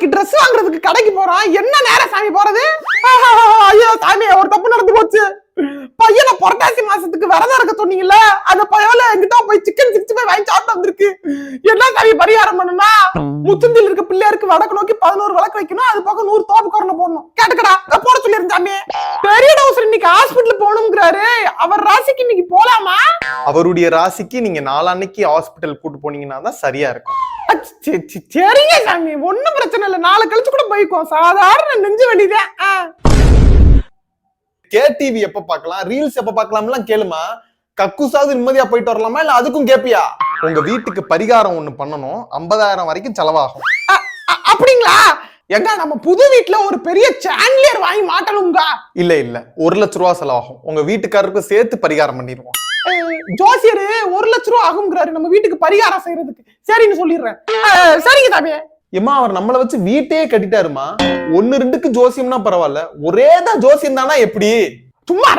நாளைக்கு ட்ரெஸ் வாங்குறதுக்கு கடைக்கு போறோம். என்ன நேரம் சாமி போறது? ஐயோ சாமி, ஒரு தப்பு நடந்து போச்சு. பையனை புரட்டாசி மாசத்துக்கு விரதம் இருக்க சொன்னீங்கல்ல, அந்த பையல எங்கிட்ட போய் சிக்கன் 65 வாங்கி சாப்பிட்டு வந்திருக்கு. என்ன சாமி பரிகாரம் பண்ணணும்னா, முச்சந்தில் இருக்க பிள்ளையாருக்கு வடக்கு நோக்கி 11 விளக்கு வைக்கணும். அது பக்கம் 100 தோப்பு கொரோனா போடணும். கேட்டுக்கடா, போட சொல்லிருந்தேன் சாமி. பெரிய டவுசர் இன்னைக்கு ஹாஸ்பிட்டல் போகணும்ங்கிறாரு. அவர் ராசிக்கு இன்னைக்கு போலாமா? அவருடைய ராசிக்கு நீங்க நாளான்னைக்கு ஹாஸ்பிட்டல் கூட்டு போனீங்கன்னா தான் சரியா இருக்கும். சரிங்க சாமி, ஒண்ணும் பிரச்சனை இல்ல. நாளை கழிச்சு கூட போய்க்கும். சாதாரண நெஞ்சு வலிதான். KTV எப்ப பாக்கலாம், ரீல்ஸ் எப்ப பாக்கலாம்லாம் கேளுமா. கக்குசாவது நிம்மதியா போயிட்டு வரலாமா, இல்ல அதுக்கும் கேப்பியா? உங்க வீட்டுக்கு பரிகாரம் ஒண்ணு பண்ணணும். 50,000 வரைக்கும் செலவாகும். அப்படிங்களா? எங்க நம்ம புது வீட்டுல ஒரு பெரிய சாண்டிலியர் வாங்கி மாட்டணும்கா. இல்ல 1 லட்ச ரூபா செலவாகும். உங்க வீட்டுக்காரருக்கு சேர்த்து பரிகாரம் பண்ணிடுவோம். ஜோசியரு 1 லட்ச ரூபா ஆகும்ங்கிறாரு நம்ம வீட்டுக்கு பரிகாரம் செய்யறதுக்கு. சரின்னு சொல்லிடுறேன். சரிங்க தாமே. ஏமா, அவர் நம்மள வச்சு வீட்டையே கட்டிட்டாருமா. 1 2க்கு ஜோசியம்னா பரவாயில்ல, ஒரேதான் ஜோசியம் தானா எப்படி? சும்மா